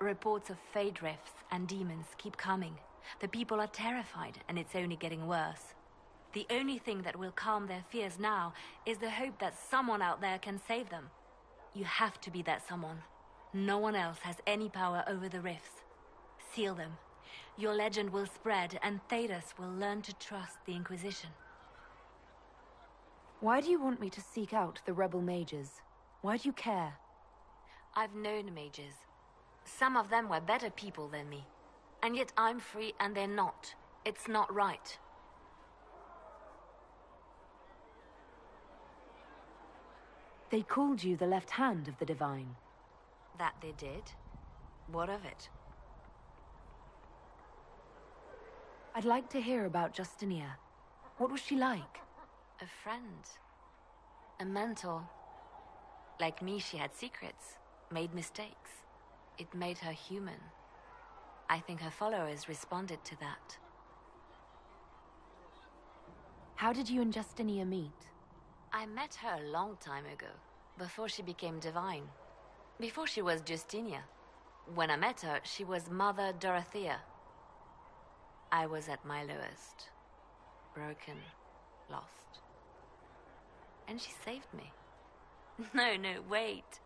Reports of fade rifts and demons keep coming. The people are terrified, and it's only getting worse. The only thing that will calm their fears now is the hope that someone out there can save them. You have to be that someone. No one else has any power over the rifts. Seal them. Your legend will spread, and Thedas will learn to trust the Inquisition. Why do you want me to seek out the rebel mages? Why do you care? I've known mages. Some of them were better people than me. And yet I'm free and they're not. It's not right. They called you the left hand of the Divine. That they did? What of it? I'd like to hear about Justinia. What was she like? A friend. A mentor. Like me, she had secrets, made mistakes. It made her human. I think her followers responded to that. How did you and Justinia meet? I met her a long time ago, before she became divine. Before she was Justinia. When I met her, she was Mother Dorothea. I was at my lowest. Broken, lost. And she saved me. No, wait.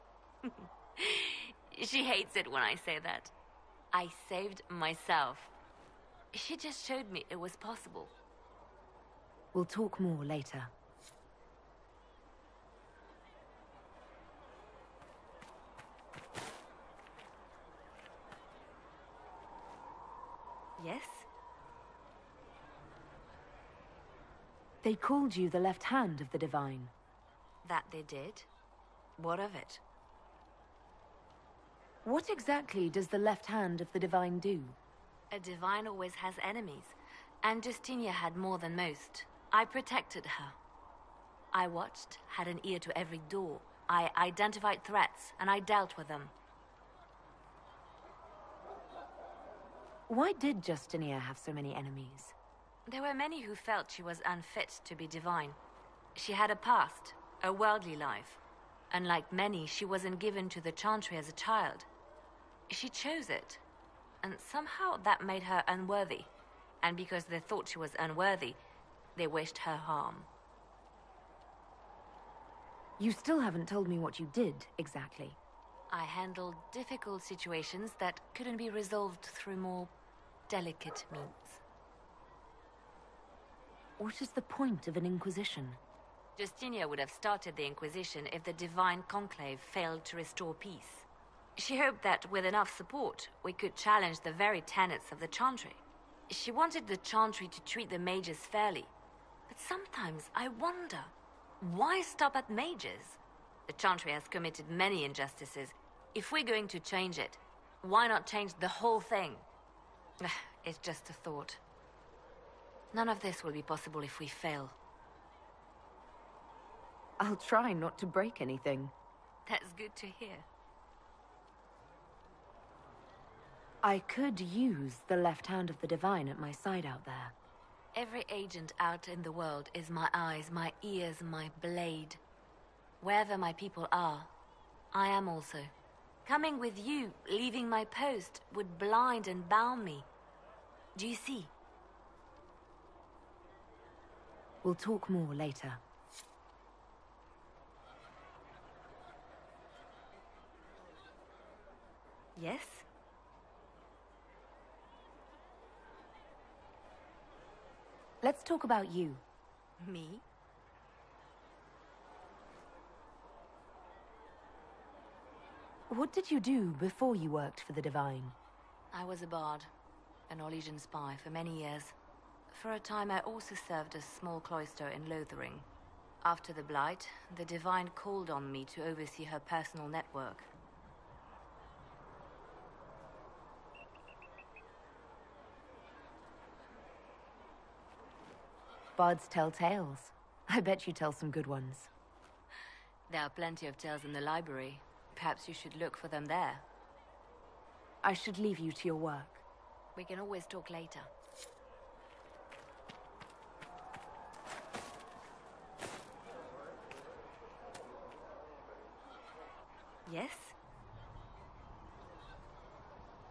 She hates it when I say that. I saved myself. She just showed me it was possible. We'll talk more later. Yes? They called you the left hand of the Divine. That they did? What of it? What exactly does the left hand of the Divine do? A divine always has enemies, and Justinia had more than most. I protected her. I watched, had an ear to every door. I identified threats, and I dealt with them. Why did Justinia have so many enemies? There were many who felt she was unfit to be divine. She had a past, a worldly life. Unlike many, she wasn't given to the Chantry as a child. She chose it, and somehow that made her unworthy. And because they thought she was unworthy, they wished her harm. You still haven't told me what you did, exactly. I handled difficult situations that couldn't be resolved through more delicate means. What is the point of an Inquisition? Justinia would have started the Inquisition if the Divine Conclave failed to restore peace. She hoped that with enough support, we could challenge the very tenets of the Chantry. She wanted the Chantry to treat the mages fairly. But sometimes I wonder, why stop at mages? The Chantry has committed many injustices. If we're going to change it, why not change the whole thing? It's just a thought. None of this will be possible if we fail. I'll try not to break anything. That's good to hear. I could use the left hand of the Divine at my side out there. Every agent out in the world is my eyes, my ears, my blade. Wherever my people are, I am also. Coming with you, leaving my post, would blind and bound me. Do you see? We'll talk more later. Yes? Let's talk about you. Me? What did you do before you worked for the Divine? I was a bard, an Orlesian spy for many years. For a time I also served a small cloister in Lothering. After the Blight, the Divine called on me to oversee her personal network. Bards tell tales. I bet you tell some good ones. There are plenty of tales in the library. Perhaps you should look for them there. I should leave you to your work. We can always talk later. Yes?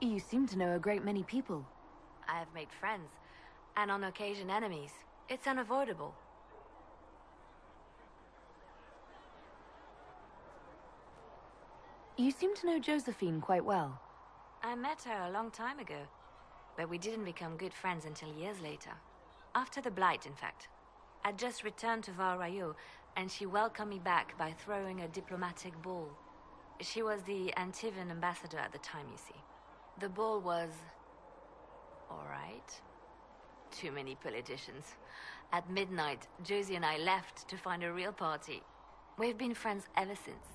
You seem to know a great many people. I have made friends, and on occasion enemies. It's unavoidable. You seem to know Josephine quite well. I met her a long time ago, but we didn't become good friends until years later. After the Blight, in fact. I'd just returned to Val Rayo, and she welcomed me back by throwing a diplomatic ball. She was the Antivan ambassador at the time, you see. The ball was... alright. Too many politicians. At midnight, Josie and I left to find a real party. We've been friends ever since.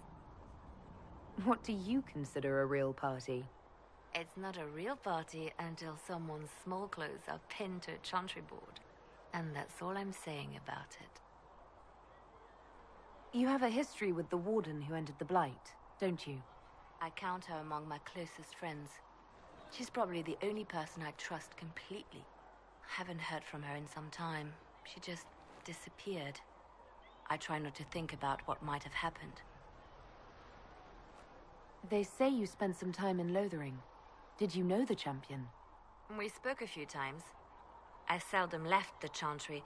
What do you consider a real party? It's not a real party until someone's small clothes are pinned to a chantry board. And that's all I'm saying about it. You have a history with the warden who entered the Blight, don't you? I count her among my closest friends. She's probably the only person I trust completely. Haven't heard from her in some time. She just disappeared. I try not to think about what might have happened. They say you spent some time in Lothering. Did you know the champion? We spoke a few times. I seldom left the Chantry,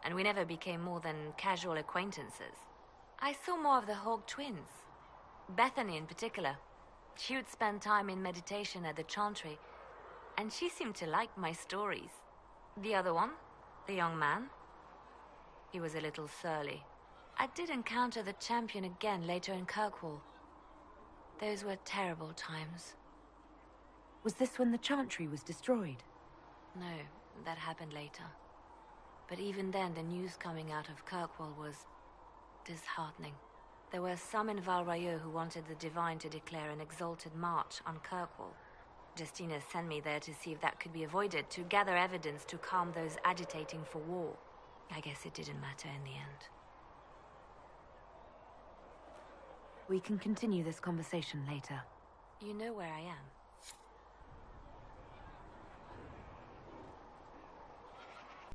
and we never became more than casual acquaintances. I saw more of the Hawk twins. Bethany in particular. She would spend time in meditation at the Chantry, and she seemed to like my stories. The other one, the young man, he was a little surly. I did encounter the champion again later in Kirkwall. Those were terrible times. Was this when the Chantry was destroyed? No, that happened later. But even then, the news coming out of Kirkwall was disheartening. There were some in Val Rayo who wanted the Divine to declare an exalted march on Kirkwall. Justina sent me there to see if that could be avoided, to gather evidence to calm those agitating for war. I guess it didn't matter in the end. We can continue this conversation later. You know where I am.